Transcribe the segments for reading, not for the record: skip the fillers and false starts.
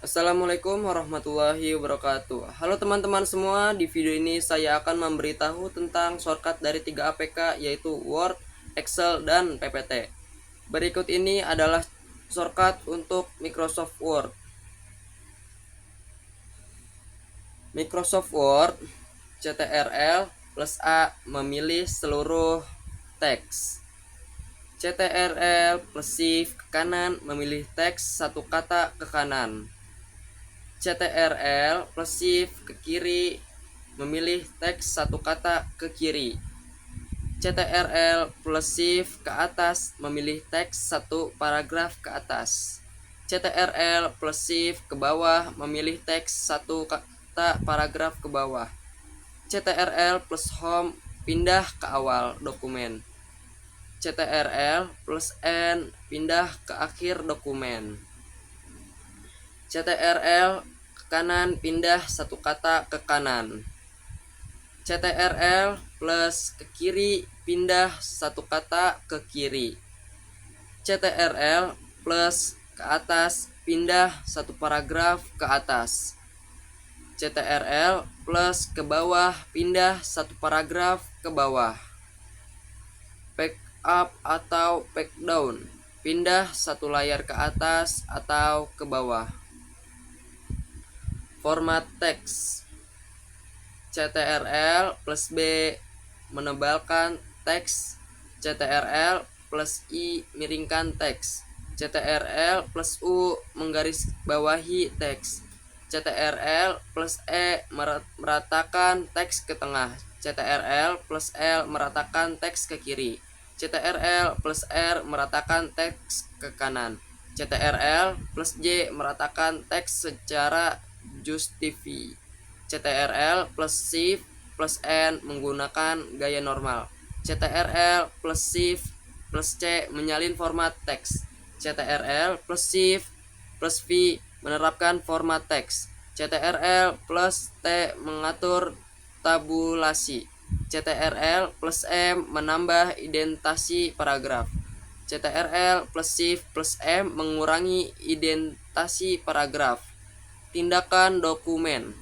Assalamualaikum warahmatullahi wabarakatuh. Halo teman-teman semua, di video ini saya akan memberitahu tentang shortcut dari 3 APK yaitu Word, Excel, dan PPT. Berikut ini adalah shortcut untuk Microsoft Word. Microsoft Word, CTRL plus A memilih seluruh teks. CTRL plus Shift ke kanan memilih teks satu kata ke kanan. CTRL plus Shift ke kiri memilih teks satu kata ke kiri. CTRL plus Shift ke atas memilih teks satu paragraf ke atas. CTRL plus Shift ke bawah memilih teks satu kata paragraf ke bawah. CTRL plus Home pindah ke awal dokumen. CTRL plus N pindah ke akhir dokumen. CTRL ke kanan pindah satu kata ke kanan. CTRL plus ke kiri pindah satu kata ke kiri. CTRL plus ke atas pindah satu paragraf ke atas. CTRL plus ke bawah pindah satu paragraf ke bawah. Back up atau back down pindah satu layar ke atas atau ke bawah. Format teks. CTRL plus B menebalkan teks. CTRL plus I miringkan teks. CTRL plus U menggarisbawahi teks. CTRL plus E meratakan teks ke tengah. CTRL plus L meratakan teks ke kiri. CTRL plus R meratakan teks ke kanan. CTRL plus J meratakan teks secara justify. CTRL plus Shift plus N menggunakan gaya normal. CTRL plus Shift plus C menyalin format teks. CTRL plus Shift plus V menerapkan format teks. CTRL plus T mengatur tabulasi. CTRL plus M menambah indentasi paragraf. CTRL plus Shift plus M mengurangi indentasi paragraf. Tindakan dokumen.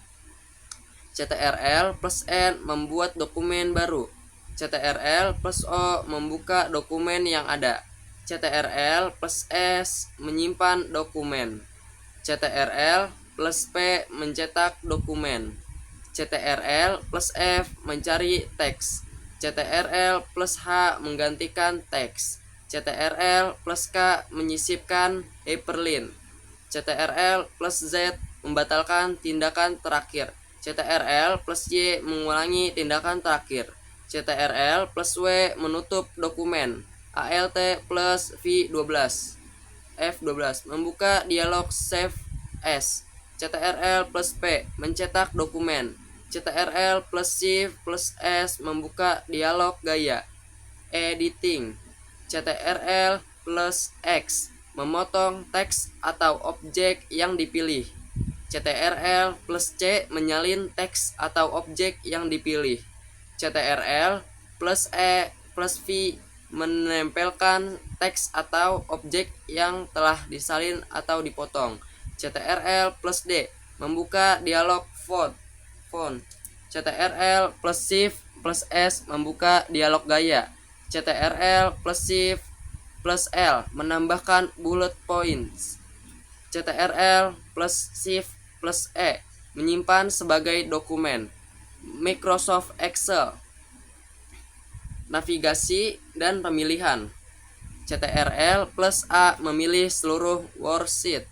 CTRL plus N membuat dokumen baru. CTRL plus O membuka dokumen yang ada. CTRL plus S menyimpan dokumen. CTRL plus P mencetak dokumen. CTRL plus F mencari teks. CTRL plus H menggantikan teks. CTRL plus K menyisipkan hyperlink. CTRL plus Z membatalkan tindakan terakhir. CTRL plus Y mengulangi tindakan terakhir. CTRL plus W menutup dokumen. ALT plus V12 F12 membuka dialog save as. CTRL plus P mencetak dokumen. CTRL plus Shift plus S membuka dialog gaya editing. CTRL plus X memotong teks atau objek yang dipilih. CTRL plus C menyalin teks atau objek yang dipilih. CTRL plus E plus V menempelkan teks atau objek yang telah disalin atau dipotong. CTRL plus D membuka dialog font. CTRL plus Shift plus S membuka dialog gaya. CTRL plus Shift plus L menambahkan bullet points. CTRL plus Shift plus E menyimpan sebagai dokumen. Microsoft Excel. Navigasi dan pemilihan. CTRL plus A memilih seluruh worksheet.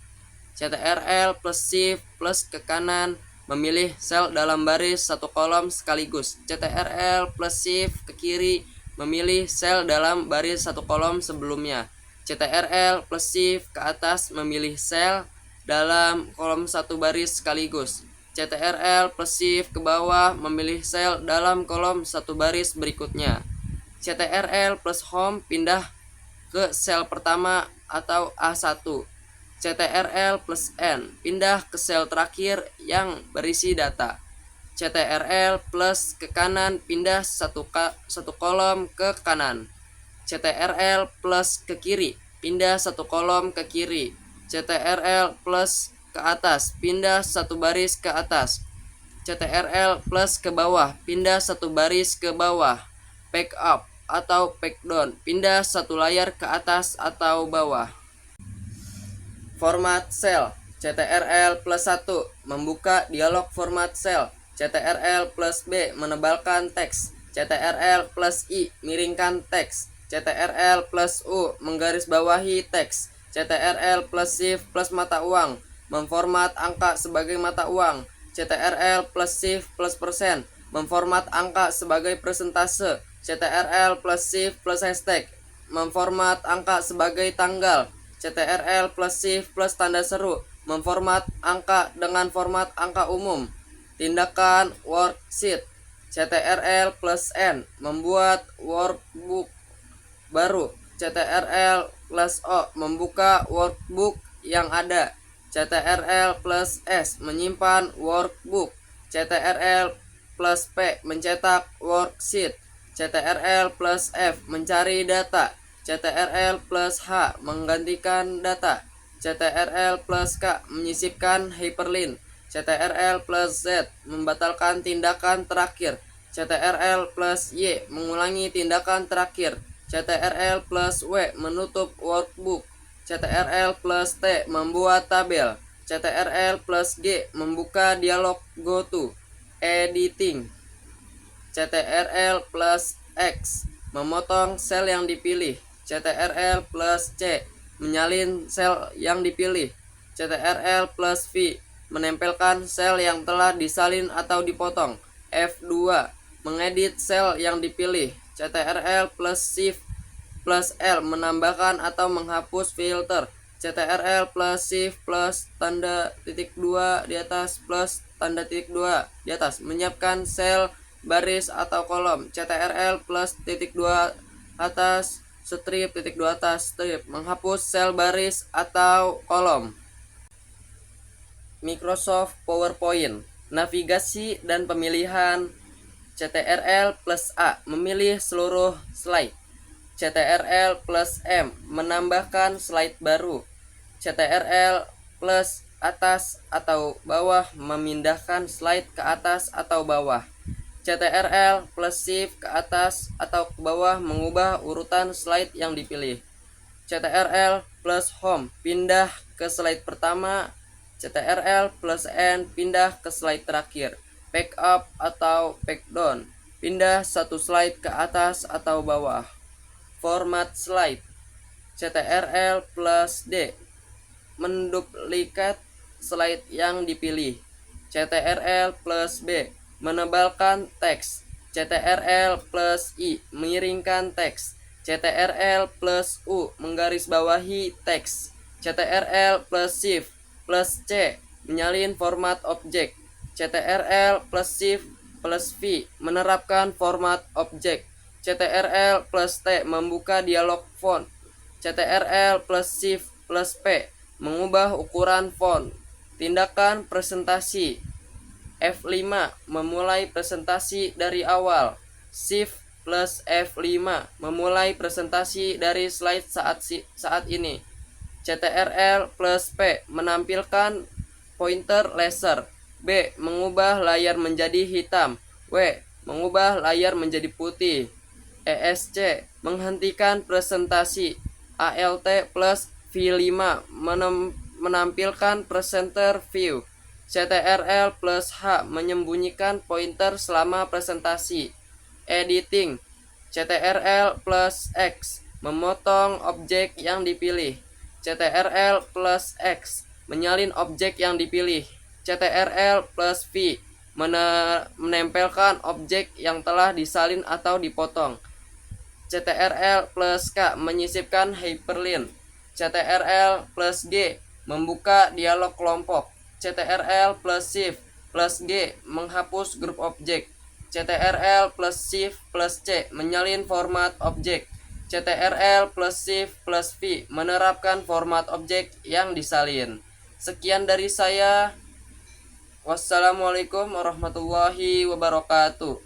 CTRL plus Shift plus ke kanan memilih sel dalam baris satu kolom sekaligus. CTRL plus Shift ke kiri memilih sel dalam baris satu kolom sebelumnya. CTRL plus Shift ke atas memilih sel dalam kolom satu baris sekaligus. CTRL plus Shift ke bawah memilih sel dalam kolom satu baris berikutnya. CTRL plus Home pindah ke sel pertama atau A1. CTRL plus N pindah ke sel terakhir yang berisi data. CTRL plus ke kanan pindah satu kolom ke kanan. CTRL plus ke kiri pindah satu kolom ke kiri. CTRL plus ke atas, pindah satu baris ke atas. CTRL plus ke bawah, pindah satu baris ke bawah. Back up atau back down, pindah satu layar ke atas atau bawah. Format cell, CTRL plus 1 membuka dialog format cell. CTRL plus B menebalkan teks. CTRL plus I miringkan teks. CTRL plus U menggarisbawahi teks. CTRL plus Shift plus mata uang memformat angka sebagai mata uang. CTRL plus Shift plus persen memformat angka sebagai persentase. CTRL plus Shift plus hashtag memformat angka sebagai tanggal. CTRL plus Shift plus tanda seru memformat angka dengan format angka umum. Tindakan worksheet. CTRL plus N membuat workbook baru. CTRL plus O membuka workbook yang ada. CTRL plus S menyimpan workbook. CTRL plus P mencetak worksheet. CTRL plus F mencari data. CTRL plus H menggantikan data. CTRL plus K menyisipkan hyperlink. CTRL plus Z membatalkan tindakan terakhir. CTRL plus Y mengulangi tindakan terakhir. CTRL plus W menutup workbook. CTRL plus T membuat tabel. CTRL plus G membuka dialog GoTo. Editing. CTRL plus X memotong sel yang dipilih. CTRL plus C menyalin sel yang dipilih. CTRL plus V menempelkan sel yang telah disalin atau dipotong. F2 mengedit sel yang dipilih. CTRL plus Shift plus L menambahkan atau menghapus filter. CTRL plus Shift plus tanda titik 2 di atas plus tanda titik 2 di atas menyiapkan sel, baris atau kolom. CTRL plus titik 2 atas strip titik 2 atas strip menghapus sel, baris atau kolom. Microsoft PowerPoint. Navigasi dan pemilihan. CTRL plus A memilih seluruh slide. CTRL plus M menambahkan slide baru. CTRL plus atas atau bawah memindahkan slide ke atas atau bawah. CTRL plus Shift ke atas atau ke bawah mengubah urutan slide yang dipilih. CTRL plus Home pindah ke slide pertama. CTRL plus N pindah ke slide terakhir. Back up atau back down pindah satu slide ke atas atau bawah. Format slide. CTRL plus D menduplikat slide yang dipilih. CTRL plus B menebalkan teks. CTRL plus I miringkan teks. CTRL plus U menggarisbawahi teks. CTRL plus Shift plus C menyalin format objek. CTRL plus Shift plus V menerapkan format objek. CTRL plus T membuka dialog font. CTRL plus Shift plus P mengubah ukuran font. Tindakan presentasi. F5 memulai presentasi dari awal. Shift plus F5 memulai presentasi dari slide saat ini. CTRL plus P menampilkan pointer laser. B mengubah layar menjadi hitam. W mengubah layar menjadi putih. ESC menghentikan presentasi. ALT plus V5 menampilkan presenter view. CTRL plus H menyembunyikan pointer selama presentasi. Editing. CTRL plus X memotong objek yang dipilih. CTRL plus X menyalin objek yang dipilih. CTRL plus V menempelkan objek yang telah disalin atau dipotong. CTRL plus K menyisipkan hyperlink. CTRL plus G membuka dialog kelompok. CTRL plus Shift plus G menghapus grup objek. CTRL plus Shift plus C menyalin format objek. CTRL plus Shift plus V menerapkan format objek yang disalin. Sekian dari saya. Wassalamualaikum warahmatullahi wabarakatuh.